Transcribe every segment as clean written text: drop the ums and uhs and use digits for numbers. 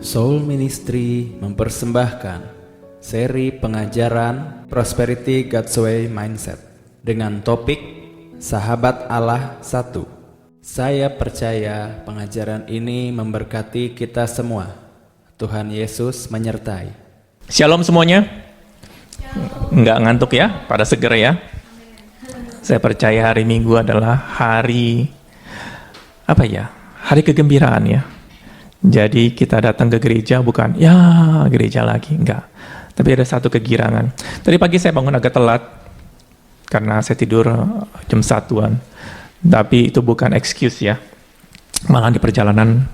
Soul Ministry mempersembahkan seri pengajaran Prosperity God's Way Mindset dengan topik Sahabat Allah 1. Saya percaya pengajaran ini memberkati kita semua. Tuhan Yesus menyertai. Shalom semuanya. Nggak ngantuk ya, pada seger ya. Saya percaya hari Minggu adalah hari hari kegembiraan ya. Jadi kita datang ke gereja bukan ya gereja lagi, enggak. Tapi ada satu kegirangan. Tadi pagi saya bangun agak telat karena saya tidur jam 1-an. Tapi itu bukan excuse ya. Malah di perjalanan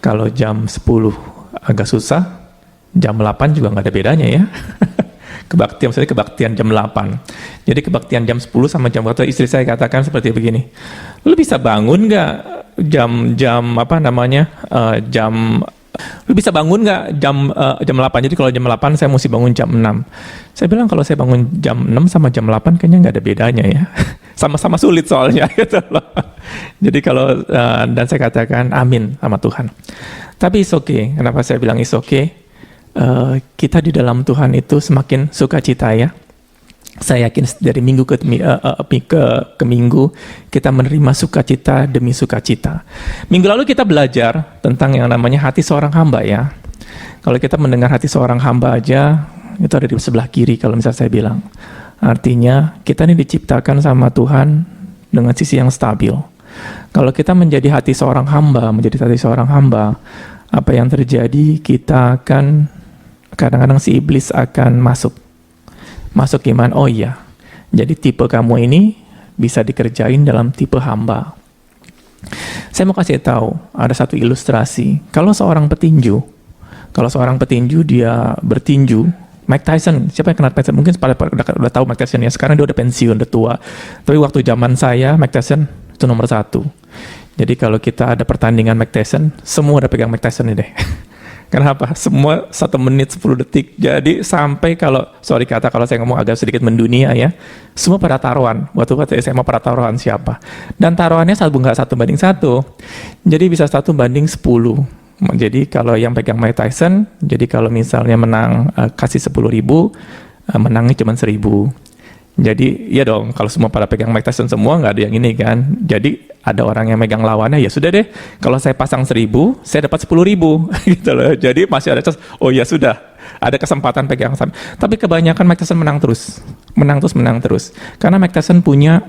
kalau jam 10 agak susah, jam 8 juga nggak ada bedanya ya. Kebaktian jam 8. Jadi kebaktian jam 10 sama jam 8, istri saya katakan seperti begini. Lu bisa bangun nggak lu bisa bangun nggak jam 8? Jadi kalau jam 8 saya mesti bangun jam 6. Saya bilang kalau saya bangun jam 6 sama jam 8 kayaknya nggak ada bedanya ya. Sama-sama sulit soalnya gitu loh. Jadi kalau dan saya katakan amin sama Tuhan. Tapi it's okay. Kenapa saya bilang it's okay? Kita di dalam Tuhan itu semakin sukacita ya. Saya yakin dari minggu ke minggu kita menerima sukacita demi sukacita. Minggu lalu kita belajar tentang yang namanya hati seorang hamba ya. Kalau kita mendengar hati seorang hamba aja, itu ada di sebelah kiri kalau misalnya saya bilang. Artinya kita ini diciptakan sama Tuhan dengan sisi yang stabil. Kalau kita menjadi hati seorang hamba, apa yang terjadi? Kita akan kadang-kadang si iblis akan masuk iman. Oh iya, jadi tipe kamu ini bisa dikerjain dalam tipe hamba. Saya mau kasih tahu, ada satu ilustrasi. Kalau seorang petinju dia bertinju, Mike Tyson, siapa yang kenal Mike Tyson? Mungkin udah tahu Mike Tyson ya, sekarang dia udah pensiun, udah tua. Tapi waktu zaman saya, Mike Tyson itu nomor 1. Jadi kalau kita ada pertandingan Mike Tyson, semua udah pegang Mike Tyson ini deh. Kenapa? Semua 1 menit 10 detik. Jadi sampai kalau saya ngomong agak sedikit mendunia ya, semua pada taruhan. Waktu SMA pada taruhan siapa. Dan taruhannya nggak 1:1. Jadi bisa 1:10. Jadi kalau yang pegang Mike Tyson, jadi kalau misalnya menang kasih 10.000, menangnya cuma 1.000. Jadi ya dong, kalau semua pada pegang Mike Tyson semua, nggak ada yang ini kan. Jadi ada orang yang megang lawannya, ya sudah deh, kalau saya pasang 1.000, saya dapat 10.000 gitu loh. Jadi masih ada oh ya sudah, ada kesempatan pegang sama. Tapi kebanyakan Mike Tyson menang terus. Karena Mike Tyson punya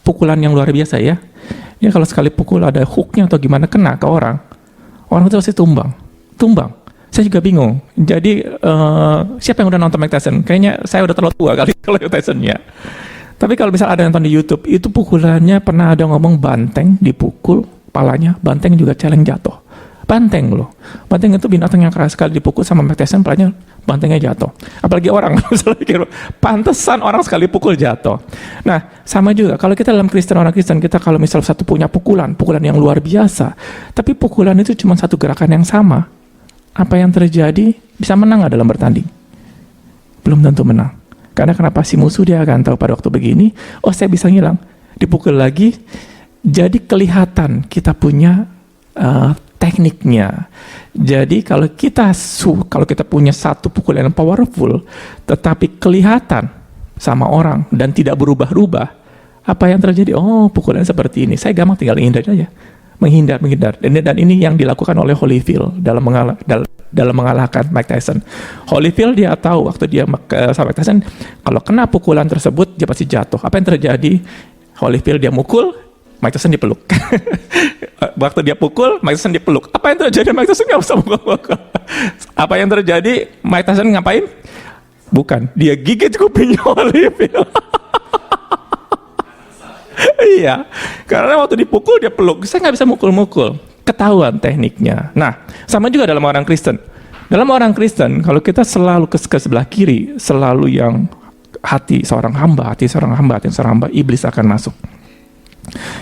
pukulan yang luar biasa ya. Ya kalau sekali pukul ada hooknya atau gimana kena ke orang itu pasti tumbang. Saya juga bingung. Jadi siapa yang udah nonton Mike Tyson? Kayaknya saya udah terlalu tua kali kalau Tyson ya. Tapi kalau misalnya ada yang nonton di YouTube, itu pukulannya pernah ada ngomong banteng dipukul, palanya banteng juga celeng jatuh. Banteng loh. Banteng itu binatang yang keras sekali, dipukul sama Mike Tyson, palanya bantengnya jatuh. Apalagi orang, pantesan orang sekali pukul jatuh. Nah, sama juga kalau kita dalam orang Kristen, kita kalau misal satu punya pukulan yang luar biasa, tapi pukulan itu cuma satu gerakan yang sama. Apa yang terjadi? Bisa menang nggak dalam bertanding? Belum tentu menang. Karena kenapa? Si musuh dia akan tahu pada waktu begini, oh saya bisa ngilang, dipukul lagi. Jadi kelihatan kita punya tekniknya. Jadi kalau kita punya satu pukulan yang powerful, tetapi kelihatan sama orang dan tidak berubah-ubah, apa yang terjadi? Oh pukulan seperti ini, saya gampang tinggal menghindar. Dan ini yang dilakukan oleh Holyfield dalam mengalahkan Mike Tyson. Holyfield dia tahu waktu dia sama Mike Tyson, kalau kena pukulan tersebut dia pasti jatuh. Apa yang terjadi? Holyfield dia mukul, Mike Tyson dipeluk. Waktu dia pukul, Mike Tyson dipeluk. Apa yang terjadi? Mike Tyson nggak bisa mukul. Apa yang terjadi? Mike Tyson ngapain? Bukan, dia gigit kupingnya Holyfield. Iya, karena waktu dipukul dia peluk. Saya nggak bisa mukul-mukul. Ketahuan tekniknya. Nah, sama juga dalam orang Kristen. Dalam orang Kristen, kalau kita selalu ke sebelah kiri, selalu yang hati seorang hamba, iblis akan masuk.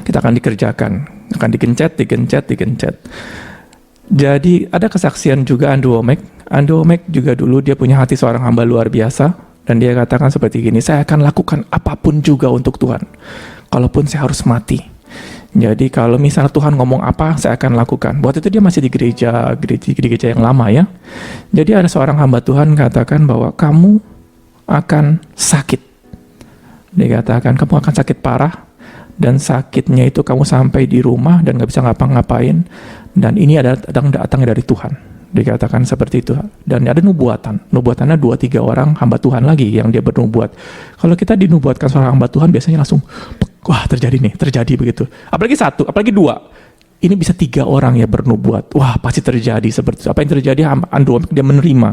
Kita akan dikerjakan, akan digencet. Jadi ada kesaksian juga Andrew Wommack juga dulu dia punya hati seorang hamba luar biasa. Dan dia katakan seperti gini, saya akan lakukan apapun juga untuk Tuhan. Kalaupun saya harus mati. Jadi kalau misalnya Tuhan ngomong apa, saya akan lakukan. Waktu itu dia masih di gereja yang lama ya. Jadi ada seorang hamba Tuhan katakan bahwa kamu akan sakit. Dia katakan kamu akan sakit parah, dan sakitnya itu kamu sampai di rumah dan gak bisa ngapa-ngapain, dan ini adalah datangnya dari Tuhan. Dikatakan seperti itu. Dan ada nubuatannya 2-3 orang hamba Tuhan lagi yang dia bernubuat. Kalau kita dinubuatkan seorang hamba Tuhan biasanya langsung wah terjadi begitu. Apalagi 1, apalagi 2, ini bisa 3 orang ya bernubuat, wah pasti terjadi seperti itu. Apa yang terjadi? Andronik dia menerima,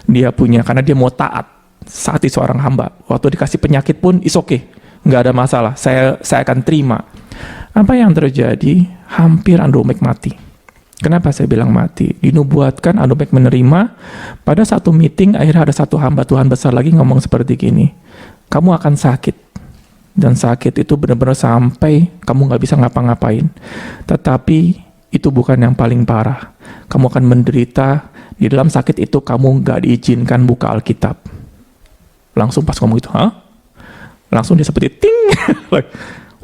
dia punya, karena dia mau taat saat itu seorang hamba. Waktu dikasih penyakit pun is okay, nggak ada masalah, saya akan terima. Apa yang terjadi? Hampir Andronik mati. Kenapa saya bilang mati? Dinubuatkan, Andronik menerima. Pada satu meeting, akhirnya ada satu hamba Tuhan besar lagi ngomong seperti gini, kamu akan sakit. Dan sakit itu benar-benar sampai kamu nggak bisa ngapa-ngapain. Tetapi itu bukan yang paling parah. Kamu akan menderita. Di dalam sakit itu kamu nggak diizinkan buka Alkitab. Langsung pas ngomong itu, langsung dia seperti ting.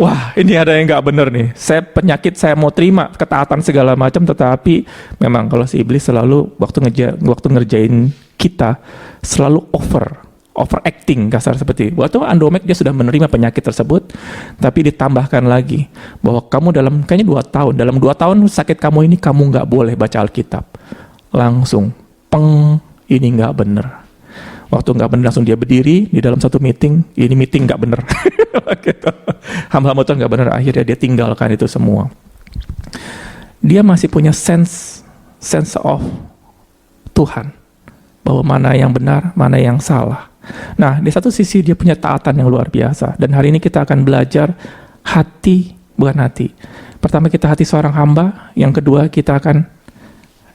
Wah, ini ada yang nggak bener nih. Penyakit saya mau terima, ketaatan segala macam, tetapi memang kalau si iblis selalu waktu ngerjain kita selalu overacting, kasar seperti itu. Waktu Andronik dia sudah menerima penyakit tersebut, tapi ditambahkan lagi bahwa kamu kayaknya 2 tahun, dalam 2 tahun sakit kamu ini kamu nggak boleh baca Alkitab. Langsung, ini nggak bener. Waktu nggak bener langsung dia berdiri di dalam satu meeting, ini meeting nggak bener. Gitu. Hamba-hamba Tuhan nggak bener, akhirnya dia tinggalkan itu semua. Dia masih punya sense of Tuhan, bahwa mana yang benar, mana yang salah. Nah, di satu sisi dia punya taatan yang luar biasa. Dan hari ini kita akan belajar bukan hati. Pertama kita hati seorang hamba, yang kedua kita akan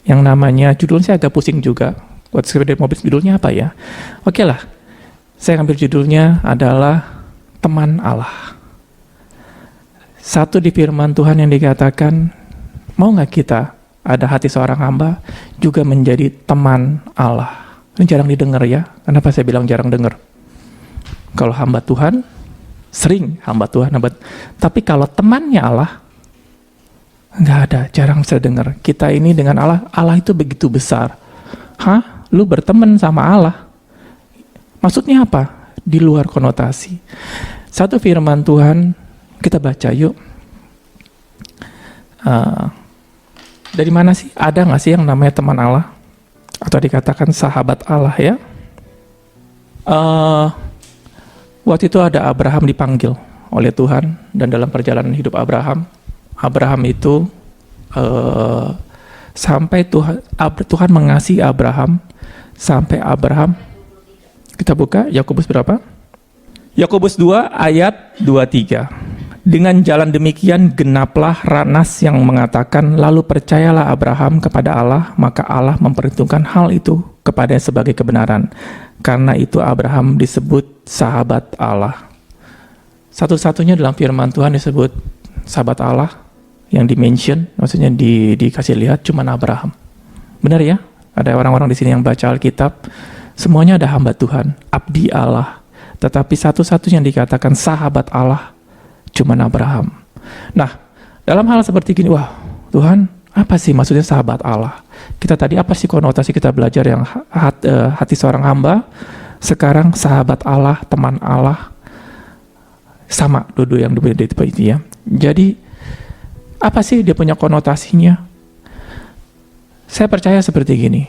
yang namanya, judulnya saya agak pusing juga. Buat skrip dari mobil, judulnya apa ya? Oke lah, saya ambil judulnya adalah teman Allah. Satu di firman Tuhan yang dikatakan, mau gak kita ada hati seorang hamba juga menjadi teman Allah? Ini jarang didengar ya. Kenapa saya bilang jarang dengar? Kalau hamba Tuhan, sering hamba Tuhan, tapi kalau temannya Allah, nggak ada, jarang saya dengar. Kita ini dengan Allah itu begitu besar. Lu berteman sama Allah? Maksudnya apa? Di luar konotasi. Satu firman Tuhan, kita baca yuk. Dari mana sih? Ada nggak sih yang namanya teman Allah? Atau dikatakan sahabat Allah ya? Waktu itu ada Abraham dipanggil oleh Tuhan, dan dalam perjalanan hidup Abraham itu sampai Tuhan mengasihi Abraham, sampai Abraham, kita buka Yakobus berapa? Yakobus 2 ayat 23. Dengan jalan demikian genaplah Ranas yang mengatakan, lalu percayalah Abraham kepada Allah, maka Allah memperhitungkan hal itu kepadanya sebagai kebenaran. Karena itu Abraham disebut sahabat Allah. Satu-satunya dalam firman Tuhan disebut sahabat Allah yang dimention, maksudnya dikasih lihat cuman Abraham. Benar ya? Ada orang-orang di sini yang baca Alkitab, semuanya ada hamba Tuhan, abdi Allah. Tetapi satu-satunya yang dikatakan sahabat Allah cuman Abraham. Nah, dalam hal seperti gini, wah, Tuhan, apa sih maksudnya sahabat Allah? Kita tadi apa sih konotasi kita belajar yang hati seorang hamba, sekarang sahabat Allah, teman Allah, sama dua-dua yang berbeda itu ya. Jadi, apa sih dia punya konotasinya? Saya percaya seperti gini,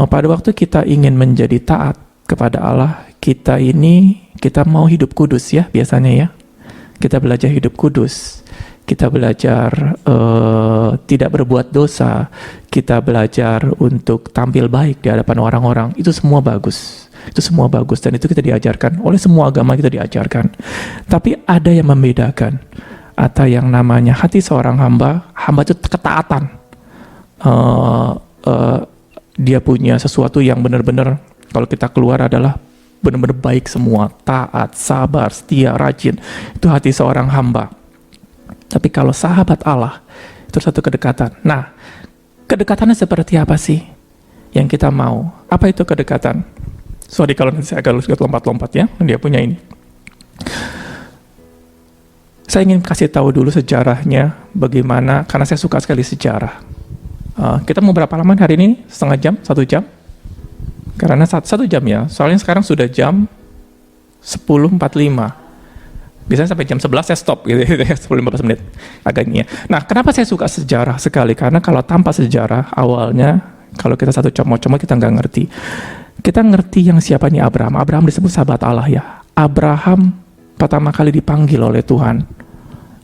pada waktu kita ingin menjadi taat kepada Allah, kita mau hidup kudus ya, biasanya ya. Kita belajar hidup kudus, kita belajar tidak berbuat dosa, kita belajar untuk tampil baik di hadapan orang-orang. Itu semua bagus, dan itu kita diajarkan oleh semua agama, kita diajarkan. Tapi ada yang membedakan, atau yang namanya hati seorang hamba itu ketaatan. Dia punya sesuatu yang benar-benar kalau kita keluar adalah benar-benar baik semua, taat, sabar, setia, rajin. Itu hati seorang hamba. Tapi kalau sahabat Allah, itu satu kedekatan. Nah, kedekatannya seperti apa sih yang kita mau? Apa itu kedekatan? Sorry kalau nanti saya agak lompat-lompat ya, dia punya ini. Saya ingin kasih tahu dulu sejarahnya bagaimana, karena saya suka sekali sejarah. Kita mau berapa lama hari ini? Setengah jam? 1 jam? Karena 1 jam ya, soalnya sekarang sudah jam 10.45. Biasanya sampai jam 11 saya stop gitu ya, 10-15 menit agaknya. Nah, kenapa saya suka sejarah sekali? Karena kalau tanpa sejarah, awalnya, kalau kita satu comot-comot kita nggak ngerti. Kita ngerti yang siapanya Abraham. Abraham disebut sahabat Allah ya. Abraham pertama kali dipanggil oleh Tuhan,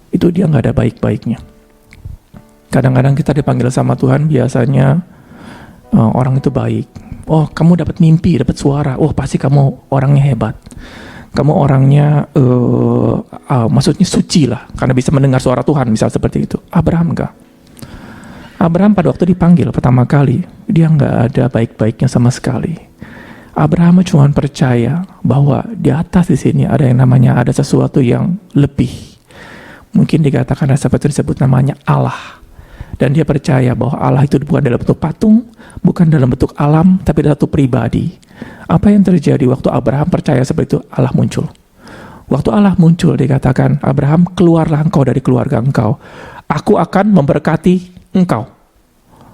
itu dia nggak ada baik-baiknya. Kadang-kadang kita dipanggil sama Tuhan, biasanya orang itu baik. Oh, kamu dapat mimpi, dapat suara. Oh, pasti kamu orangnya hebat. Kamu orangnya, maksudnya suci lah, karena bisa mendengar suara Tuhan, misal seperti itu. Abraham enggak. Abraham pada waktu dipanggil pertama kali, dia nggak ada baik-baiknya sama sekali. Abraham cuma percaya bahwa di atas di sini ada yang namanya, ada sesuatu yang lebih. Mungkin dikatakan seperti disebut namanya Allah. Dan dia percaya bahwa Allah itu bukan dalam bentuk patung, bukan dalam bentuk alam, tapi dalam bentuk pribadi. Apa yang terjadi waktu Abraham percaya seperti itu? Allah muncul. Waktu Allah muncul, dikatakan, Abraham, keluarlah engkau dari keluarga engkau. Aku akan memberkati engkau.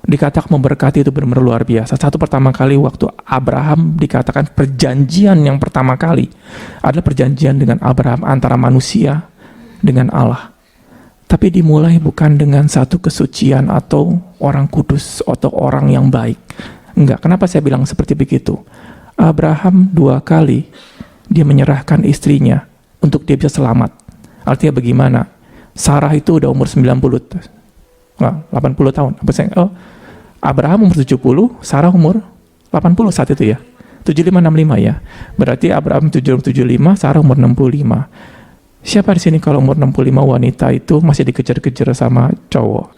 Dikatakan memberkati itu benar-benar luar biasa. Satu pertama kali waktu Abraham dikatakan perjanjian yang pertama kali adalah perjanjian dengan Abraham antara manusia dengan Allah. Tapi dimulai bukan dengan satu kesucian atau orang kudus atau orang yang baik. Enggak, kenapa saya bilang seperti begitu? Abraham 2 kali dia menyerahkan istrinya untuk dia bisa selamat. Artinya bagaimana? Sarah itu udah umur 80 tahun. Abraham umur 70, Sarah umur 80 saat itu ya. 75-65 ya. Berarti Abraham 75, Sarah umur 65. Siapa di sini kalau umur 65 wanita itu masih dikejar-kejar sama cowok?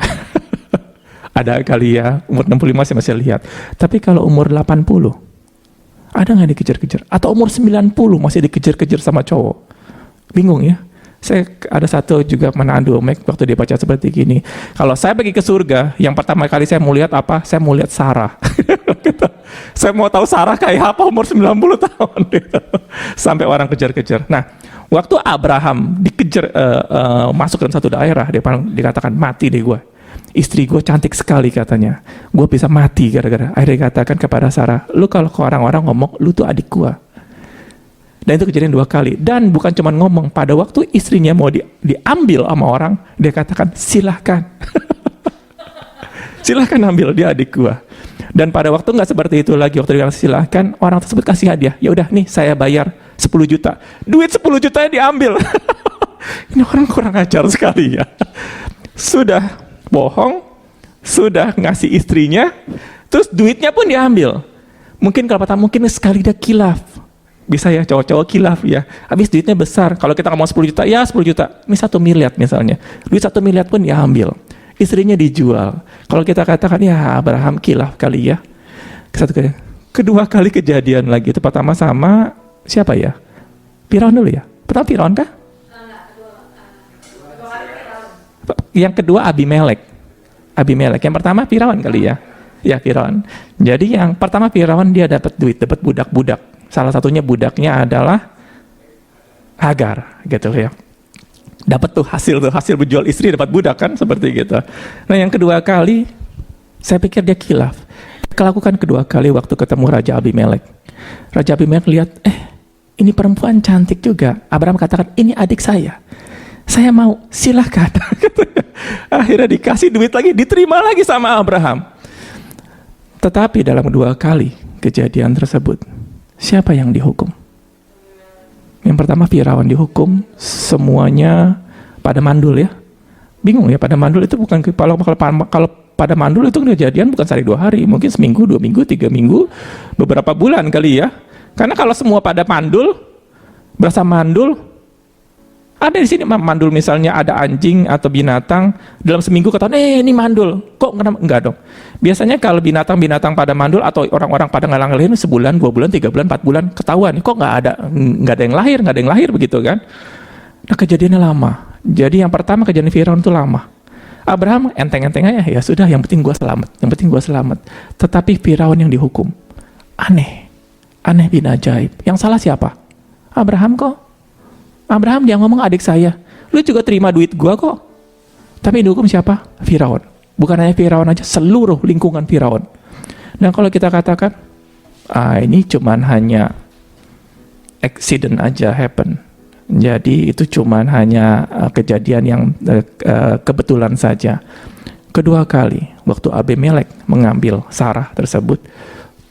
Ada kali ya, umur 65 saya masih lihat. Tapi kalau umur 80, ada nggak dikejar-kejar? Atau umur 90 masih dikejar-kejar sama cowok? Bingung ya? Saya ada satu juga menandu waktu dia baca seperti gini. Kalau saya pergi ke surga, yang pertama kali saya mau lihat apa? Saya mau lihat Sarah. Saya mau tahu Sarah kayak apa umur 90 tahun. Sampai orang kejar-kejar. Nah, waktu Abraham dikejar masuk dalam satu daerah, dia dikatakan mati deh gue. Istri gue cantik sekali katanya. Gue bisa mati gara-gara. Akhirnya dikatakan kepada Sarah, lu kalau ke orang-orang ngomong, lu tuh adik gue. Dan itu kejadian 2 kali. Dan bukan cuma ngomong, pada waktu istrinya mau diambil sama orang, dia katakan silahkan. Silahkan ambil, dia adik gua. Dan pada waktu nggak seperti itu lagi, waktu dia bilang silahkan, orang tersebut kasih hadiah. Ya udah nih, saya bayar 10 juta. Duit 10 jutanya diambil. Ini orang kurang ajar sekali ya. Sudah bohong, sudah ngasih istrinya, terus duitnya pun diambil. Mungkin kalau patah, mungkin sekali dia kilaf. Bisa ya, cowok-cowok kilaf ya. Habis duitnya besar. Kalau kita ngomong 10 juta, ya 10 juta. Ini 1 miliar misalnya. Duit 1 miliar pun dia ambil. Istrinya dijual. Kalau kita katakan, ya Abraham kilaf kali ya. Kedua kali kejadian lagi. Itu pertama sama siapa ya? Firaun dulu ya? Pertama Firaun kah? Yang kedua Abimelek. Yang pertama Firaun kali ya? Ya Firaun. Jadi yang pertama Firaun dia dapat duit, dapat budak-budak. Salah satunya budaknya adalah Hagar, gitu ya. Dapat tuh hasil berjual istri dapat budak kan, seperti gitu. Nah yang kedua kali, saya pikir dia kilaf. Kelakukan kedua kali waktu ketemu Raja Abimelek. Raja Abimelek lihat, ini perempuan cantik juga. Abraham katakan, ini adik saya mau, silahkan. Akhirnya dikasih duit lagi, diterima lagi sama Abraham. Tetapi dalam 2 kali kejadian tersebut, siapa yang dihukum? Yang pertama Firaun dihukum, semuanya pada mandul ya. Bingung ya, pada mandul itu bukan, kalau pada mandul itu kejadian bukan sehari 2 hari, mungkin seminggu, 2 minggu, 3 minggu, beberapa bulan kali ya. Karena kalau semua pada mandul, berasa mandul, ada di sini mandul misalnya ada anjing atau binatang, dalam seminggu ketahuan, ini mandul. Kok enggak dong? Biasanya kalau binatang-binatang pada mandul atau orang-orang pada ngalang-ngalahin sebulan, 2 bulan, 3 bulan, 4 bulan ketahuan. Kok nggak ada yang lahir begitu kan? Nah kejadiannya lama. Jadi yang pertama kejadian Firaun itu lama. Abraham enteng-enteng aja, ya sudah, yang penting gua selamat. Tetapi Firaun yang dihukum. Aneh bin ajaib. Yang salah siapa? Abraham kok. Abraham dia ngomong adik saya. Lu juga terima duit gua kok. Tapi yang dihukum siapa? Firaun. Bukan hanya Firaun aja, seluruh lingkungan Firaun. Dan kalau kita katakan, ini cuman hanya accident aja happen. Jadi itu cuman hanya kejadian yang kebetulan saja. Kedua kali, waktu Abimelek mengambil Sarah tersebut,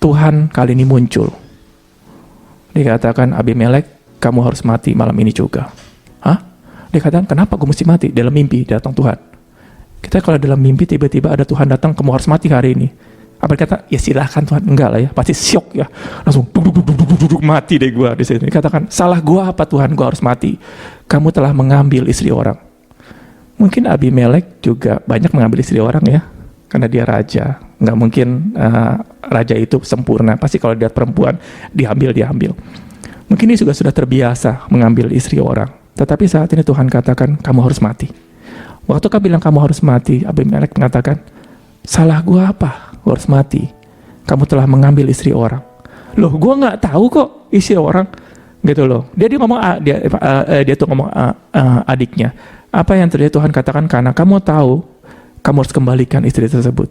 Tuhan kali ini muncul. Dikatakan, Abimelek, kamu harus mati malam ini juga. Hah? Dikatakan, kenapa gue mesti mati? Dalam mimpi datang Tuhan. Kita kalau dalam mimpi tiba-tiba ada Tuhan datang, kamu harus mati hari ini. Apa dikata? Ya silahkan Tuhan. Enggak lah ya, pasti syok ya. Langsung duduk mati deh gue di sini. Dikatakan, salah gue apa Tuhan? Gue harus mati. Kamu telah mengambil istri orang. Mungkin Abimelek juga banyak mengambil istri orang ya, karena dia raja. Nggak mungkin raja itu sempurna. Pasti kalau lihat perempuan diambil. Mungkin dia juga sudah terbiasa mengambil istri orang. Tetapi saat ini Tuhan katakan, kamu harus mati. Waktu kau bilang kamu harus mati, Abimelek mengatakan, salah gue apa? Gue harus mati. Kamu telah mengambil istri orang. Loh, gue nggak tahu kok istri orang, gitu loh. Dia ngomong, dia tuh ngomong adiknya. Apa yang terjadi Tuhan katakan, karena kamu tahu, kamu harus kembalikan istri tersebut.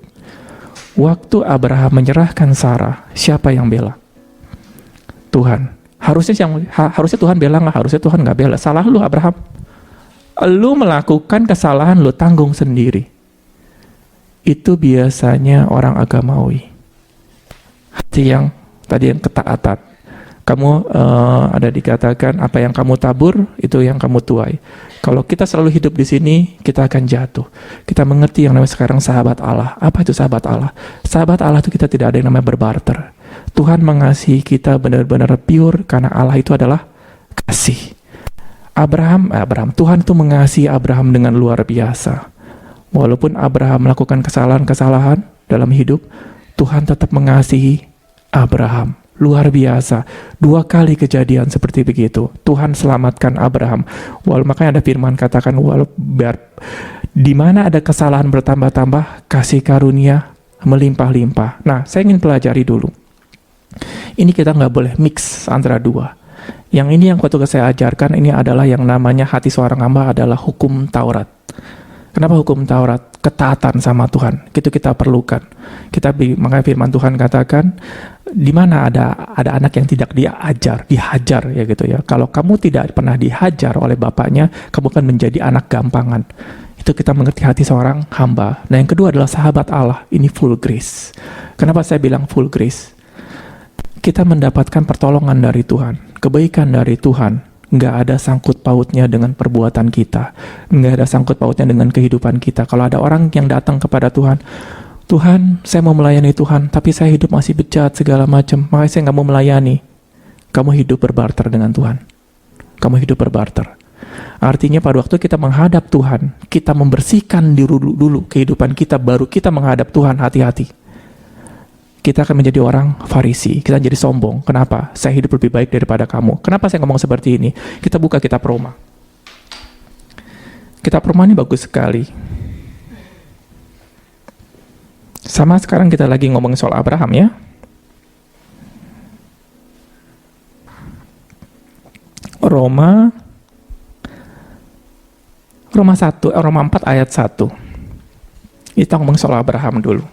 Waktu Abraham menyerahkan Sarah, siapa yang bela? Tuhan. Harusnya Tuhan bela nggak? Harusnya Tuhan nggak bela. Salah lu Abraham. Lu melakukan kesalahan, lu tanggung sendiri. Itu biasanya orang agamawi. Hati yang tadi yang ketaatan. Kamu ada dikatakan apa yang kamu tabur itu yang kamu tuai. Kalau kita selalu hidup di sini, kita akan jatuh. Kita mengerti yang namanya sekarang sahabat Allah. Apa itu sahabat Allah? Sahabat Allah itu kita tidak ada yang namanya berbarter. Tuhan mengasihi kita benar-benar pure karena Allah itu adalah kasih. Tuhan itu mengasihi Abraham dengan luar biasa. Walaupun Abraham melakukan kesalahan-kesalahan dalam hidup, Tuhan tetap mengasihi Abraham. Luar biasa. 2 kali kejadian seperti begitu. Tuhan selamatkan Abraham. Makanya ada firman katakan, di mana ada kesalahan bertambah-tambah, kasih karunia melimpah-limpah. Nah, saya ingin pelajari dulu. Ini kita nggak boleh mix antara dua. Yang ini yang waktu saya ajarkan, ini adalah yang namanya hati seorang hamba adalah hukum Taurat. Kenapa hukum Taurat? Ketaatan sama Tuhan. Itu kita perlukan. Makanya firman Tuhan katakan, di mana ada anak yang tidak dihajar ya gitu ya. Kalau kamu tidak pernah dihajar oleh bapaknya, kamu akan menjadi anak gampangan. Itu kita mengerti hati seorang hamba. Nah, yang kedua adalah sahabat Allah. Ini full grace. Kenapa saya bilang full grace? Kita mendapatkan pertolongan dari Tuhan, kebaikan dari Tuhan. Nggak ada sangkut pautnya dengan perbuatan kita. Nggak ada sangkut pautnya dengan kehidupan kita. Kalau ada orang yang datang kepada Tuhan, Tuhan, saya mau melayani Tuhan, tapi saya hidup masih bejat segala macam, makanya saya nggak mau melayani. Kamu hidup berbarter dengan Tuhan. Kamu hidup berbarter. Artinya pada waktu kita menghadap Tuhan, kita membersihkan dulu kehidupan kita, baru kita menghadap Tuhan. Hati-hati. Kita akan menjadi orang Farisi, kita jadi sombong. Kenapa? Saya hidup lebih baik daripada kamu. Kenapa saya ngomong seperti ini? Kita buka kitab Roma. Kitab Roma ini bagus sekali. Sama sekarang kita lagi ngomongin soal Abraham ya. Roma 4 ayat 1. Kita ngomong soal Abraham dulu.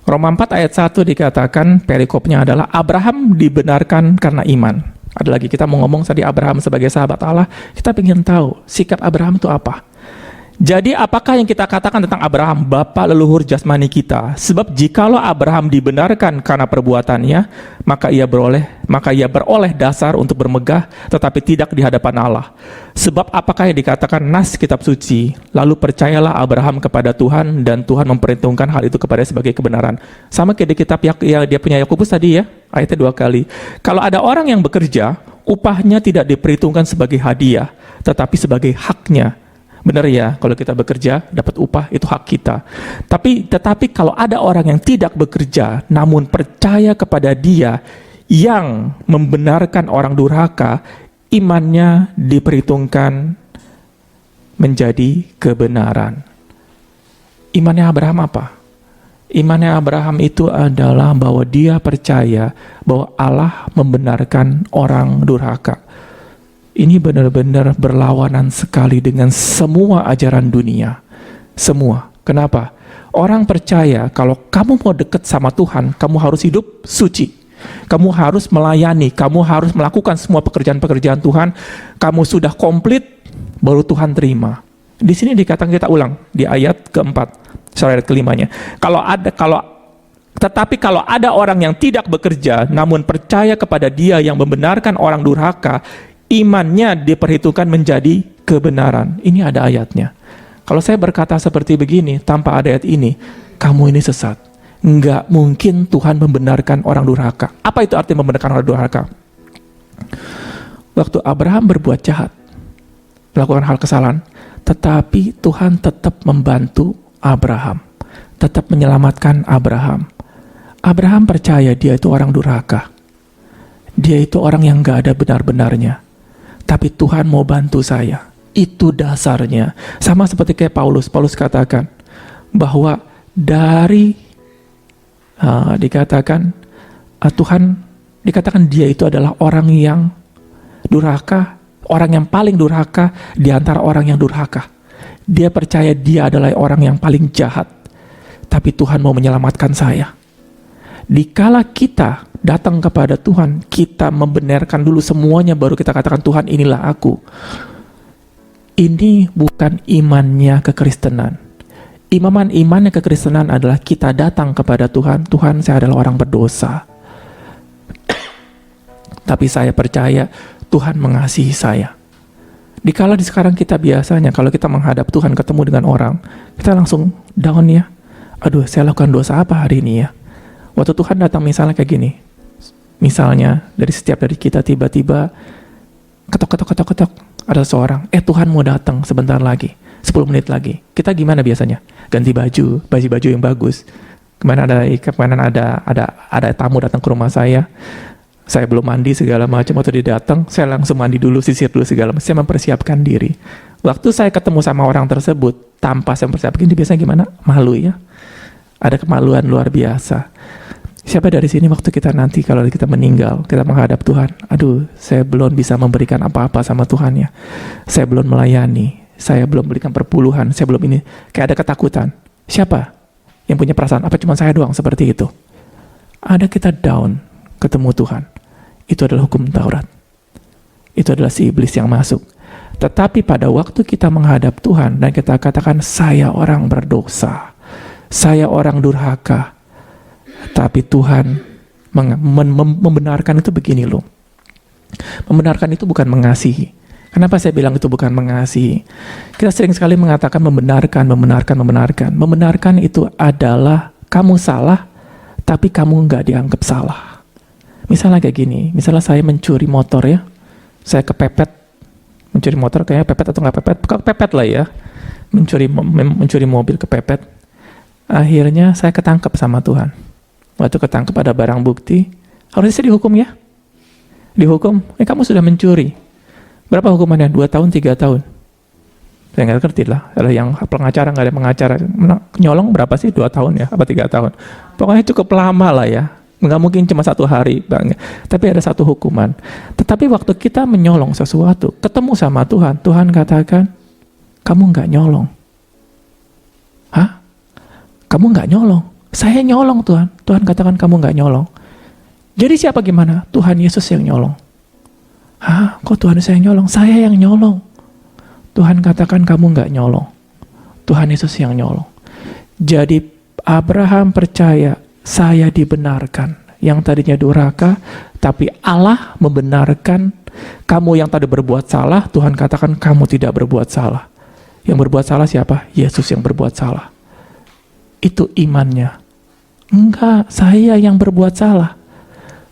Roma 4 ayat 1 dikatakan, perikopnya adalah Abraham dibenarkan karena iman. Ada lagi, kita mau ngomong tadi Abraham sebagai sahabat Allah, kita ingin tahu sikap Abraham itu apa. Jadi apakah yang kita katakan tentang Abraham, bapa leluhur jasmani kita? Sebab jikalau Abraham dibenarkan karena perbuatannya, maka ia beroleh dasar untuk bermegah, tetapi tidak di hadapan Allah. Sebab apakah yang dikatakan nas kitab suci? Lalu percayalah Abraham kepada Tuhan, dan Tuhan memperhitungkan hal itu kepada sebagai kebenaran. Sama kayak di kitab yang dia punya Yakobus tadi ya, ayatnya 2 kali. Kalau ada orang yang bekerja, upahnya tidak diperhitungkan sebagai hadiah, tetapi sebagai haknya. Benar ya, kalau kita bekerja dapat upah itu hak kita. Tetapi kalau ada orang yang tidak bekerja namun percaya kepada Dia yang membenarkan orang durhaka, imannya diperhitungkan menjadi kebenaran. Imannya Abraham apa? Imannya Abraham itu adalah bahwa dia percaya bahwa Allah membenarkan orang durhaka. Ini benar-benar berlawanan sekali dengan semua ajaran dunia. Semua. Kenapa? Orang percaya kalau kamu mau dekat sama Tuhan, kamu harus hidup suci. Kamu harus melayani, kamu harus melakukan semua pekerjaan-pekerjaan Tuhan. Kamu sudah komplit, baru Tuhan terima. Di sini dikatakan, kita ulang di ayat keempat, ayat kelimanya. Tetapi kalau ada orang yang tidak bekerja, namun percaya kepada Dia yang membenarkan orang durhaka, imannya diperhitungkan menjadi kebenaran. Ini ada ayatnya. Kalau saya berkata seperti begini, tanpa ada ayat ini, kamu ini sesat. Enggak mungkin Tuhan membenarkan orang durhaka. Apa itu arti membenarkan orang durhaka? Waktu Abraham berbuat jahat, melakukan hal kesalahan, tetapi Tuhan tetap membantu Abraham, tetap menyelamatkan Abraham. Abraham percaya dia itu orang durhaka. Dia itu orang yang gak ada benar-benarnya. Tapi Tuhan mau bantu saya. Itu dasarnya. Sama seperti kayak Paulus. Paulus katakan bahwa dari Tuhan dikatakan dia itu adalah orang yang durhaka, orang yang paling durhaka di antara orang yang durhaka. Dia percaya dia adalah orang yang paling jahat. Tapi Tuhan mau menyelamatkan saya. Dikala kita datang kepada Tuhan, kita membenarkan dulu semuanya, baru kita katakan, Tuhan inilah aku. Ini bukan imannya kekristenan. Imannya kekristenan adalah kita datang kepada Tuhan, Tuhan saya adalah orang berdosa. Tapi saya percaya Tuhan mengasihi saya. Dikala di sekarang kita biasanya, kalau kita menghadap Tuhan, ketemu dengan orang, kita langsung down ya. Aduh, saya lakukan dosa apa hari ini ya? Waktu Tuhan datang misalnya kayak gini. Misalnya, dari kita tiba-tiba ketok. Ada seorang, Tuhan mau datang sebentar lagi, 10 menit lagi. Kita gimana biasanya? Ganti baju yang bagus. Kemarin ada tamu datang ke rumah saya belum mandi segala macam. Waktu dia datang, saya langsung mandi dulu, sisir dulu segala macam. Saya mempersiapkan diri. Waktu saya ketemu sama orang tersebut, tanpa saya mempersiapkan, dia biasanya gimana? Malu ya. Ada kemaluan luar biasa. Siapa dari sini waktu kita nanti kalau kita meninggal, kita menghadap Tuhan, aduh, saya belum bisa memberikan apa-apa sama Tuhan ya. Saya belum melayani, saya belum berikan perpuluhan, saya belum ini. Kayak ada ketakutan. Siapa yang punya perasaan? Apa cuma saya doang seperti itu? Ada kita down, ketemu Tuhan. Itu adalah hukum Taurat. Itu adalah si iblis yang masuk. Tetapi pada waktu kita menghadap Tuhan dan kita katakan, saya orang berdosa, saya orang durhaka, tapi Tuhan membenarkan itu begini loh. Membenarkan itu bukan mengasihi. Kenapa saya bilang itu bukan mengasihi? Kita sering sekali mengatakan membenarkan. Membenarkan itu adalah kamu salah, tapi kamu nggak dianggap salah. Misalnya kayak gini, misalnya saya mencuri motor ya, saya kepepet, mencuri motor kayaknya pepet atau nggak pepet, kepepet lah ya, mencuri mobil kepepet. Akhirnya saya ketangkep sama Tuhan. Waktu ketangkep ada barang bukti, harusnya saya dihukum ya. Dihukum, kamu sudah mencuri. Berapa hukumannya? 2 tahun, 3 tahun. Saya nggak ngerti lah. Ada yang pengacara, nggak ada pengacara. Nyolong berapa sih? 2 tahun ya? Apa 3 tahun? Pokoknya cukup lama lah ya. Nggak mungkin cuma 1 hari. Bang. Tapi ada satu hukuman. Tetapi waktu kita menyolong sesuatu, ketemu sama Tuhan, Tuhan katakan, kamu nggak nyolong. Hah? Kamu nggak nyolong. Saya nyolong Tuhan. Tuhan katakan kamu nggak nyolong. Jadi siapa gimana? Tuhan Yesus yang nyolong. Hah? Kok Tuhan saya nyolong? Saya yang nyolong. Tuhan katakan kamu nggak nyolong. Tuhan Yesus yang nyolong. Jadi Abraham percaya saya dibenarkan. Yang tadinya durhaka, tapi Allah membenarkan kamu yang tadi berbuat salah. Tuhan katakan kamu tidak berbuat salah. Yang berbuat salah siapa? Yesus yang berbuat salah. Itu imannya. Enggak, saya yang berbuat salah.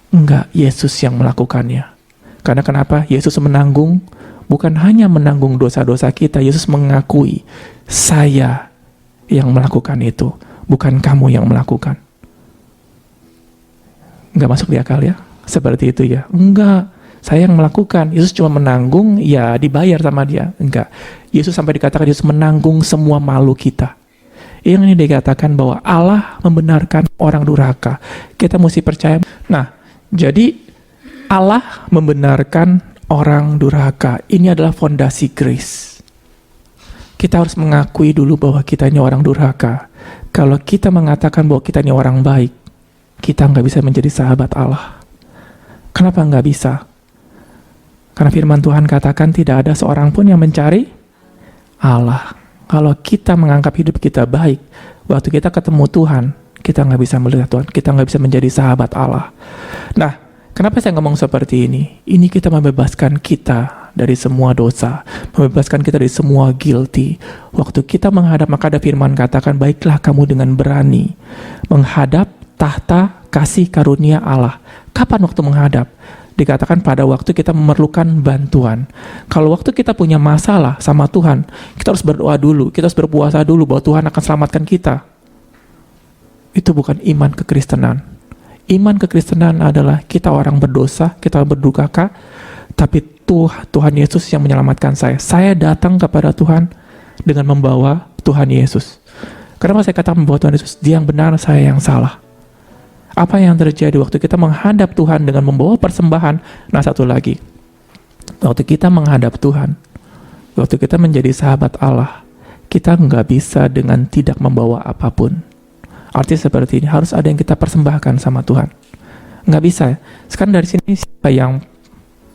Enggak, Yesus yang melakukannya. Karena kenapa? Yesus menanggung, bukan hanya menanggung dosa-dosa kita, Yesus mengakui, saya yang melakukan itu, bukan kamu yang melakukan. Enggak masuk di akal ya? Seperti itu ya? Enggak, saya yang melakukan. Yesus cuma menanggung, ya dibayar sama dia. Enggak, Yesus sampai dikatakan Yesus menanggung semua malu kita. Yang ini dikatakan bahwa Allah membenarkan orang durhaka. Kita mesti percaya. Nah, jadi Allah membenarkan orang durhaka. Ini adalah fondasi grace. Kita harus mengakui dulu bahwa kita ini orang durhaka. Kalau kita mengatakan bahwa kita ini orang baik, kita nggak bisa menjadi sahabat Allah. Kenapa nggak bisa? Karena firman Tuhan katakan tidak ada seorang pun yang mencari Allah. Kalau kita menganggap hidup kita baik, waktu kita ketemu Tuhan, kita nggak bisa melihat Tuhan, kita nggak bisa menjadi sahabat Allah. Nah, kenapa saya ngomong seperti ini? Ini kita membebaskan kita dari semua dosa, membebaskan kita dari semua guilty. Waktu kita menghadap, maka ada firman katakan, baiklah kamu dengan berani menghadap tahta kasih karunia Allah. Kapan waktu menghadap? Dikatakan pada waktu kita memerlukan bantuan. Kalau waktu kita punya masalah sama Tuhan, kita harus berdoa dulu, kita harus berpuasa dulu bahwa Tuhan akan selamatkan kita. Itu bukan iman kekristenan. Iman kekristenan adalah kita orang berdosa, kita berdurhaka, tapi Tuhan Yesus yang menyelamatkan saya. Saya datang kepada Tuhan dengan membawa Tuhan Yesus. Kenapa saya katakan membawa Tuhan Yesus? Dia yang benar, saya yang salah. Apa yang terjadi waktu kita menghadap Tuhan dengan membawa persembahan? Nah, satu lagi. Waktu kita menghadap Tuhan, waktu kita menjadi sahabat Allah, kita nggak bisa dengan tidak membawa apapun. Artinya seperti ini, harus ada yang kita persembahkan sama Tuhan. Nggak bisa. Sekarang dari sini siapa yang,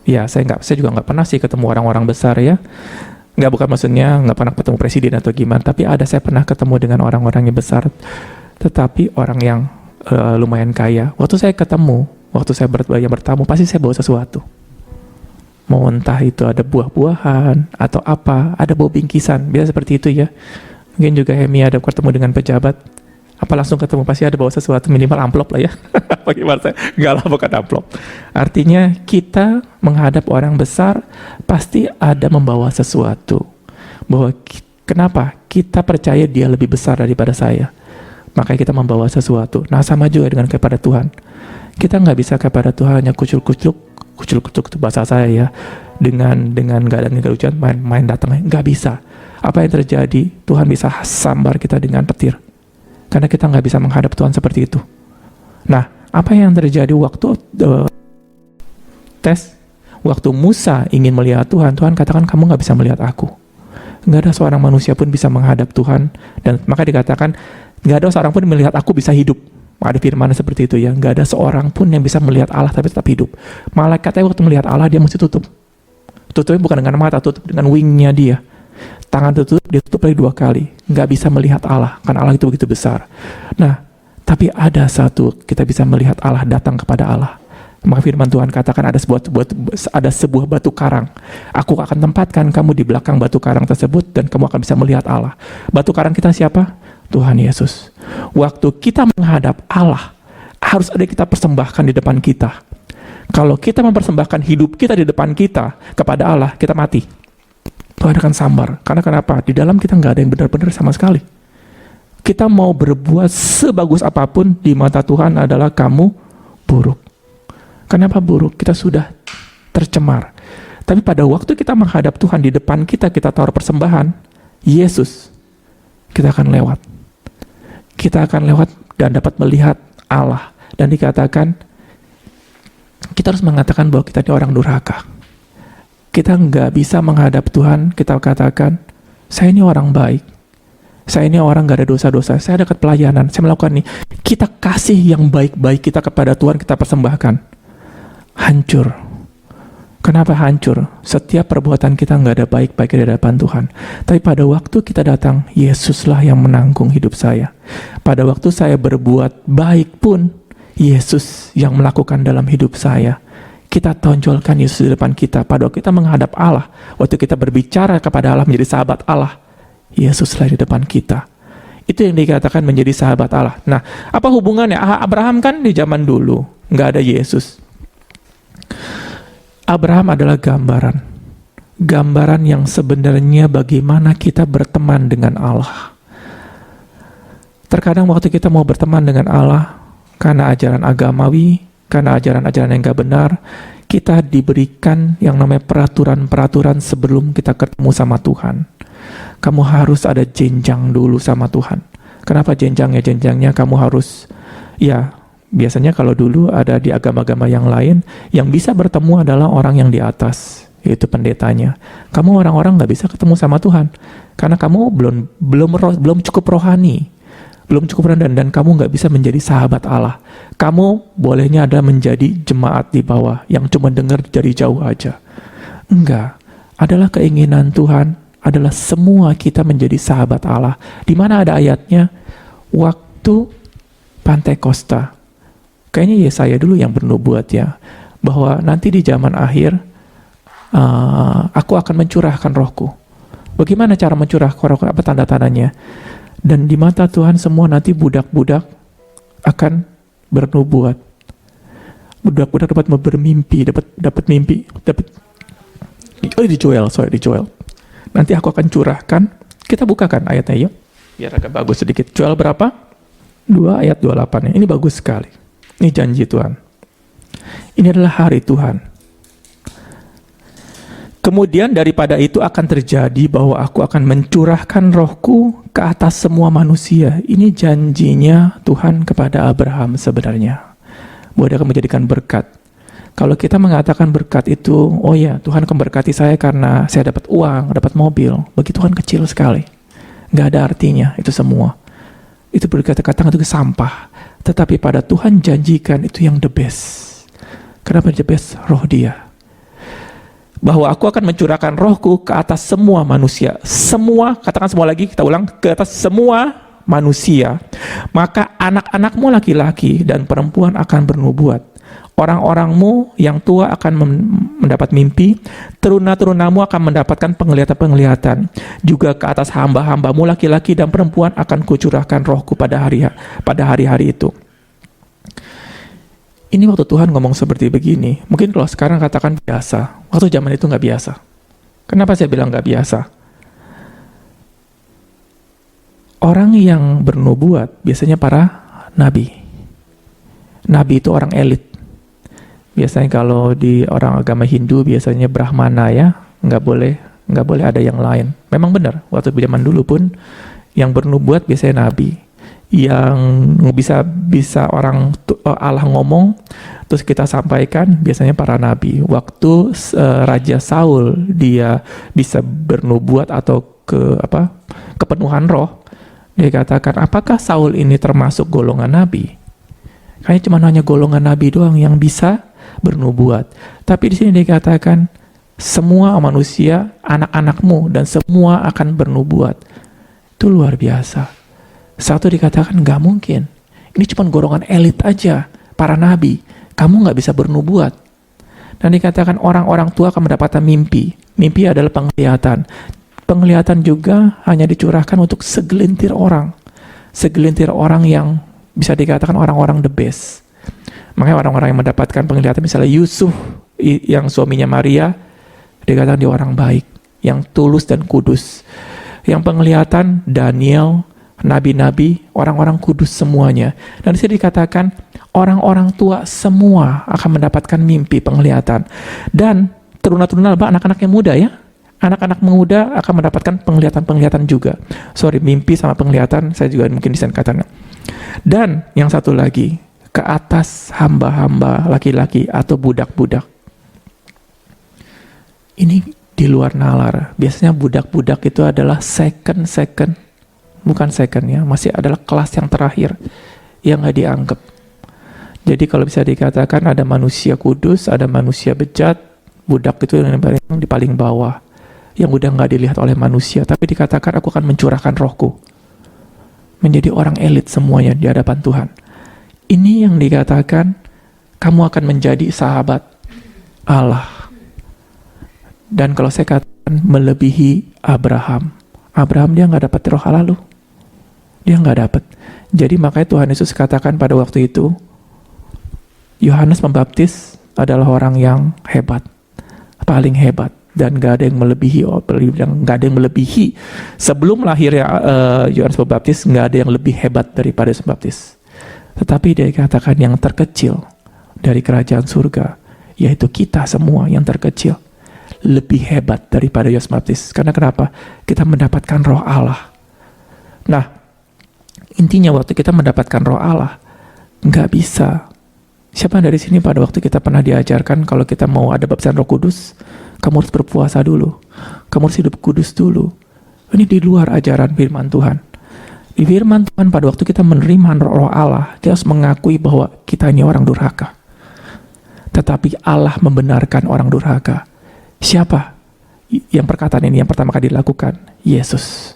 ya saya juga nggak pernah sih ketemu orang-orang besar ya. Nggak, bukan maksudnya nggak pernah ketemu presiden atau gimana, tapi saya pernah ketemu dengan orang-orang yang besar, tetapi orang yang lumayan kaya. Waktu saya ketemu, waktu saya bertamu, pasti saya bawa sesuatu. Mau entah itu ada buah-buahan atau apa, ada bawa bingkisan, biasa seperti itu ya. Mungkin juga Hemi ada ketemu dengan pejabat, apa langsung ketemu pasti ada bawa sesuatu, minimal amplop lah ya. Bagaimana saya? Enggak lah, bukan amplop. Artinya kita menghadap orang besar pasti ada membawa sesuatu. Bahwa kenapa? Kita percaya dia lebih besar daripada saya. Makanya kita membawa sesuatu. Nah, sama juga dengan kepada Tuhan. Kita nggak bisa kepada Tuhan hanya kucuk-kucuk itu bahasa saya ya, dengan gak ada kelucuan, main datang, nggak bisa. Apa yang terjadi? Tuhan bisa sambar kita dengan petir. Karena kita nggak bisa menghadap Tuhan seperti itu. Nah, apa yang terjadi waktu tes? Waktu Musa ingin melihat Tuhan, Tuhan katakan kamu nggak bisa melihat aku. Nggak ada seorang manusia pun bisa menghadap Tuhan, dan maka dikatakan nggak ada seorang pun melihat aku bisa hidup. Ada firman seperti itu ya. Nggak ada seorang pun yang bisa melihat Allah tapi tetap hidup. Malaikatnya waktu melihat Allah dia mesti tutup. Tutupnya bukan dengan mata, tutup dengan wingnya dia. Tangan tutup, dia tutup lagi 2 kali. Nggak bisa melihat Allah, karena Allah itu begitu besar. Nah, tapi ada satu kita bisa melihat Allah, datang kepada Allah. Maka firman Tuhan katakan ada sebuah batu karang. Aku akan tempatkan kamu di belakang batu karang tersebut dan kamu akan bisa melihat Allah. Batu karang kita siapa? Tuhan Yesus. Waktu kita menghadap Allah, harus ada yang kita persembahkan di depan kita. Kalau kita mempersembahkan hidup kita di depan kita kepada Allah, kita mati. Tuhan akan sambar. Karena kenapa? Di dalam kita nggak ada yang benar-benar sama sekali. Kita mau berbuat sebagus apapun, di mata Tuhan adalah kamu buruk. Kenapa buruk? Kita sudah tercemar. Tapi pada waktu kita menghadap Tuhan, di depan kita taruh persembahan, Yesus, kita akan lewat. Kita akan lewat dan dapat melihat Allah. Dan dikatakan, kita harus mengatakan bahwa kita ini orang durhaka. Kita nggak bisa menghadap Tuhan, kita katakan, saya ini orang baik. Saya ini orang nggak ada dosa-dosa. Saya dekat pelayanan, saya melakukan ini. Kita kasih yang baik-baik kita kepada Tuhan, kita persembahkan. Hancur. Kenapa hancur? Setiap perbuatan kita nggak ada baik-baik di hadapan Tuhan. Tapi pada waktu kita datang, Yesuslah yang menanggung hidup saya. Pada waktu saya berbuat baik pun, Yesus yang melakukan dalam hidup saya. Kita tonjolkan Yesus di depan kita. Pada waktu kita menghadap Allah, waktu kita berbicara kepada Allah, menjadi sahabat Allah, Yesuslah di depan kita. Itu yang dikatakan menjadi sahabat Allah. Nah, apa hubungannya? Abraham kan di zaman dulu nggak ada Yesus. Abraham adalah gambaran yang sebenarnya bagaimana kita berteman dengan Allah. Terkadang waktu kita mau berteman dengan Allah, karena ajaran agamawi, karena ajaran-ajaran yang gak benar, kita diberikan yang namanya peraturan-peraturan sebelum kita ketemu sama Tuhan. Kamu harus ada jenjang dulu sama Tuhan. Kenapa jenjangnya? Jenjangnya kamu harus, ya biasanya kalau dulu ada di agama-agama yang lain, yang bisa bertemu adalah orang yang di atas. yaitu pendetanya. Kamu orang-orang nggak bisa ketemu sama Tuhan karena kamu belum cukup rohani, belum cukup rendah, dan kamu nggak bisa menjadi sahabat Allah. Kamu bolehnya ada menjadi jemaat di bawah yang cuma dengar dari jauh aja. Enggak, adalah keinginan Tuhan adalah semua kita menjadi sahabat Allah. Di mana ada ayatnya? Waktu Pantekosta. Kayaknya Yesaya dulu yang bernubuat ya, bahwa nanti di zaman akhir aku akan mencurahkan rohku. Bagaimana cara mencurahkan rohku? Apa tanda-tandanya? Dan di mata Tuhan semua nanti budak-budak akan bernubuat. Budak-budak dapat bermimpi, dapat mimpi, di Joel. Nanti aku akan curahkan. Kita bukakan ayatnya yuk, biar agak bagus sedikit. Joel berapa? 2 ayat 28 ya. Ini bagus sekali. Ini janji Tuhan. Ini adalah hari Tuhan. Kemudian daripada itu akan terjadi bahwa aku akan mencurahkan rohku ke atas semua manusia. Ini janjinya Tuhan kepada Abraham sebenarnya. Bahwa dia akan menjadikan berkat. Kalau kita mengatakan berkat itu, oh ya Tuhan akan berkati saya karena saya dapat uang, dapat mobil. Bagi Tuhan kecil sekali. Nggak ada artinya itu semua. Itu berkata-kata itu sampah. Tetapi pada Tuhan janjikan itu yang the best. Kenapa the best? Roh Dia. Bahwa aku akan mencurahkan rohku ke atas semua manusia. Semua, katakan semua lagi, kita ulang, ke atas semua manusia. Maka anak-anakmu laki-laki dan perempuan akan bernubuat. Orang-orangmu yang tua akan mendapat mimpi, teruna-terunamu akan mendapatkan penglihatan-penglihatan. Juga ke atas hamba-hambamu laki-laki dan perempuan akan kucurahkan rohku pada hari-hari itu. Ini waktu Tuhan ngomong seperti begini. Mungkin kalau sekarang katakan biasa. Waktu zaman itu nggak biasa. Kenapa saya bilang nggak biasa? Orang yang bernubuat biasanya para nabi. Nabi itu orang elit. Biasanya kalau di orang agama Hindu biasanya Brahmana ya, nggak boleh ada yang lain. Memang benar, waktu zaman dulu pun yang bernubuat biasanya nabi. Yang bisa orang Allah ngomong terus kita sampaikan biasanya para nabi. Waktu Raja Saul dia bisa bernubuat atau kepenuhan roh, dia katakan apakah Saul ini termasuk golongan nabi? Kayaknya cuma hanya golongan nabi doang yang bisa bernubuat. Tapi di sini dikatakan semua manusia, anak-anakmu dan semua akan bernubuat. Itu luar biasa. Satu dikatakan nggak mungkin. Ini cuma golongan elit aja, para nabi. Kamu nggak bisa bernubuat. Dan dikatakan orang-orang tua akan mendapatkan mimpi. Mimpi adalah penglihatan. Penglihatan juga hanya dicurahkan untuk segelintir orang. Segelintir orang yang bisa dikatakan orang-orang the best. Makanya orang-orang yang mendapatkan penglihatan, misalnya Yusuf yang suaminya Maria, dikatakan dia orang baik, yang tulus dan kudus. Yang penglihatan Daniel, nabi-nabi, orang-orang kudus semuanya. Dan di sini dikatakan orang-orang tua semua akan mendapatkan mimpi penglihatan. Dan teruna-teruna anak-anak yang muda ya. Anak-anak muda akan mendapatkan penglihatan-penglihatan juga. Mimpi sama penglihatan, saya juga mungkin bisa katakan. Dan yang satu lagi, ke atas hamba-hamba laki-laki atau budak-budak. Ini di luar nalar. Biasanya budak-budak itu adalah bukan second ya, masih adalah kelas yang terakhir yang nggak dianggap. Jadi kalau bisa dikatakan ada manusia kudus, ada manusia bejat, budak itu yang di paling bawah, yang udah nggak dilihat oleh manusia. Tapi dikatakan aku akan mencurahkan rohku, menjadi orang elit semuanya di hadapan Tuhan. Ini yang dikatakan kamu akan menjadi sahabat Allah. Dan kalau saya katakan melebihi Abraham. Abraham dia nggak dapat roh Allah loh. Dia nggak dapat. Jadi makanya Tuhan Yesus katakan pada waktu itu, Yohanes Pembaptis adalah orang yang hebat, paling hebat, dan nggak ada yang melebihi. Sebelum lahirnya Yohanes Pembaptis nggak ada yang lebih hebat daripada Yohanes Pembaptis. Tetapi dia katakan yang terkecil dari kerajaan surga, yaitu kita semua yang terkecil, lebih hebat daripada Yohanes Pembaptis. Karena kenapa? Kita mendapatkan roh Allah. Nah, intinya waktu kita mendapatkan roh Allah, nggak bisa. Siapa dari sini pada waktu kita pernah diajarkan kalau kita mau ada baptisan Roh Kudus, Kamu harus berpuasa dulu. Kamu harus hidup kudus dulu. Ini di luar ajaran firman Tuhan. Di firman Tuhan pada waktu kita menerima roh Allah, kita harus mengakui bahwa kita ini orang durhaka. Tetapi Allah membenarkan orang durhaka. Siapa yang perkataan ini yang pertama kali dilakukan? Yesus.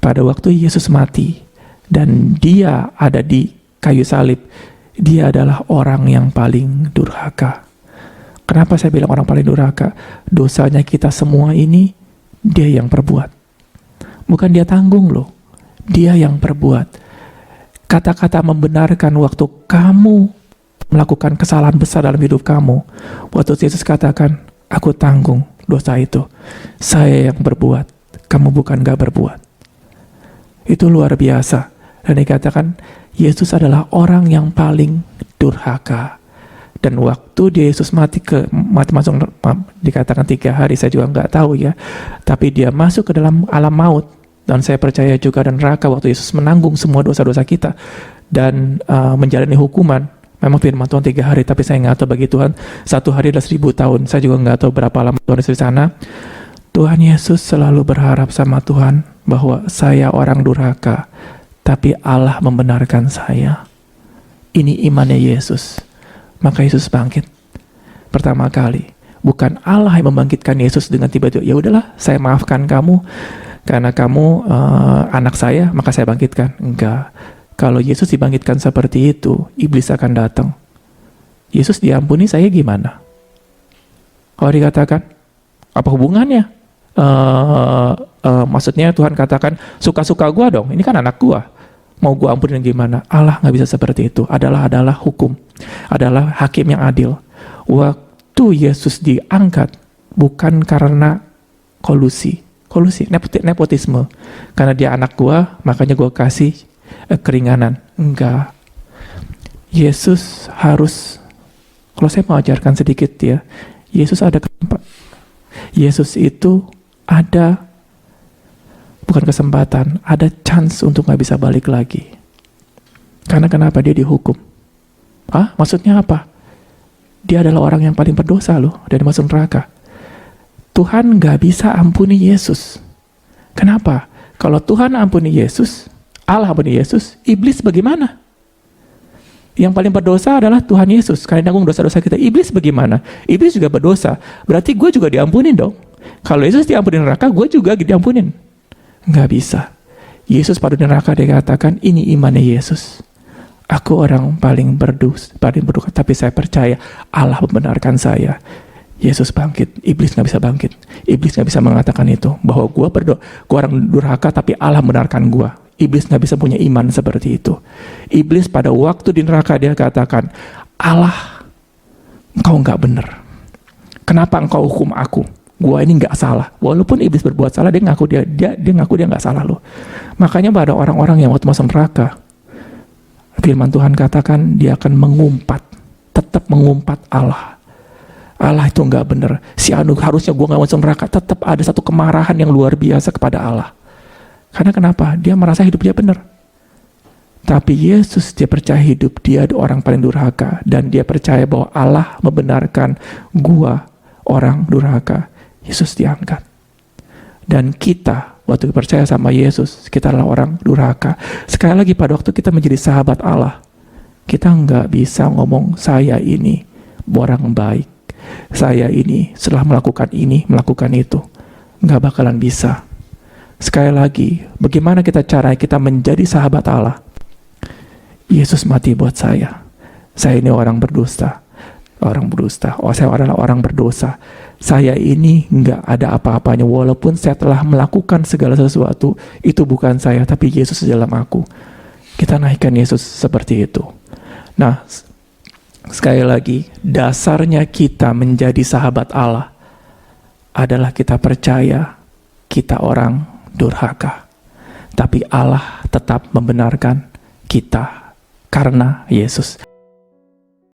Pada waktu Yesus mati dan dia ada di kayu salib, dia adalah orang yang paling durhaka. Kenapa saya bilang orang paling durhaka? Dosanya kita semua ini dia yang perbuat. Bukan dia tanggung loh. Dia yang perbuat. Kata-kata membenarkan waktu kamu melakukan kesalahan besar dalam hidup kamu. Waktu Yesus katakan, aku tanggung dosa itu. Saya yang berbuat. Kamu bukan gak berbuat. Itu luar biasa. Dan dikatakan, Yesus adalah orang yang paling durhaka. Dan waktu Yesus mati masuk dikatakan 3 hari, saya juga nggak tahu ya. Tapi dia masuk ke dalam alam maut. Dan saya percaya juga dan neraka waktu Yesus menanggung semua dosa-dosa kita dan menjalani hukuman. Memang firman Tuhan 3 hari, tapi saya nggak tahu bagi Tuhan 1 hari adalah 1000 tahun. Saya juga nggak tahu berapa lama Tuhan di sana. Tuhan Yesus selalu berharap sama Tuhan bahwa saya orang durhaka, tapi Allah membenarkan saya. Ini imannya Yesus. Maka Yesus bangkit pertama kali. Bukan Allah yang membangkitkan Yesus dengan tiba-tiba, ya udahlah, saya maafkan kamu karena kamu anak saya, maka saya bangkitkan. Enggak. Kalau Yesus dibangkitkan seperti itu, iblis akan datang. Yesus diampuni, saya gimana? Kalau dikatakan, apa hubungannya? Maksudnya Tuhan katakan, suka-suka gua dong, ini kan anak gua. Mau gua ampunin gimana? Allah nggak bisa seperti itu. Adalah hukum. Adalah hakim yang adil. Waktu Yesus diangkat, bukan karena kolusi, nepotisme. Karena dia anak gua, makanya gua kasih keringanan. Enggak. Yesus harus, kalau saya mau ajarkan sedikit ya, Yesus ada Yesus itu ada bukan kesempatan, ada chance untuk gak bisa balik lagi. Karena kenapa dia dihukum? Maksudnya apa? Dia adalah orang yang paling berdosa loh, dan masuk neraka. Tuhan gak bisa ampuni Yesus. Kenapa? Kalau Tuhan ampuni Yesus, Allah ampuni Yesus, iblis bagaimana? Yang paling berdosa adalah Tuhan Yesus, karena nanggung dosa-dosa kita. Iblis bagaimana? Iblis juga berdosa. Berarti gue juga diampunin dong. Kalau Yesus diampunin neraka, gue juga diampunin. Nggak bisa. Yesus pada neraka dia katakan, ini imannya Yesus. Aku orang paling berdosa, tapi saya percaya Allah membenarkan saya. Yesus bangkit, iblis nggak bisa bangkit. Iblis nggak bisa mengatakan itu, bahwa gue orang durhaka, tapi Allah membenarkan gue. Iblis nggak bisa punya iman seperti itu. Iblis pada waktu di neraka dia katakan, Allah, engkau nggak benar. Kenapa engkau hukum aku? Gua ini nggak salah. Walaupun iblis berbuat salah, dia ngaku dia nggak salah loh. Makanya pada orang-orang yang waktu masuk neraka, firman Tuhan katakan dia akan tetap mengumpat Allah. Allah itu nggak benar. Si Anu harusnya gua nggak masuk neraka. Tetap ada satu kemarahan yang luar biasa kepada Allah. Karena kenapa? Dia merasa hidup dia benar. Tapi Yesus dia percaya hidup dia orang paling durhaka. Dan dia percaya bahwa Allah membenarkan gua orang durhaka. Yesus diangkat. Dan kita, waktu percaya sama Yesus, kita adalah orang durhaka. Sekali lagi pada waktu kita menjadi sahabat Allah, kita nggak bisa ngomong saya ini orang baik. Saya ini setelah melakukan ini, melakukan itu. Nggak bakalan bisa. Sekali lagi, bagaimana cara kita menjadi sahabat Allah? Yesus mati buat saya. Saya ini orang berdusta. Saya adalah orang berdosa. Saya ini nggak ada apa-apanya. Walaupun saya telah melakukan segala sesuatu, itu bukan saya, tapi Yesus di dalam aku. Kita naikkan Yesus seperti itu. Nah, sekali lagi, dasarnya kita menjadi sahabat Allah adalah kita percaya kita orang durhaka. Tapi Allah tetap membenarkan kita karena Yesus.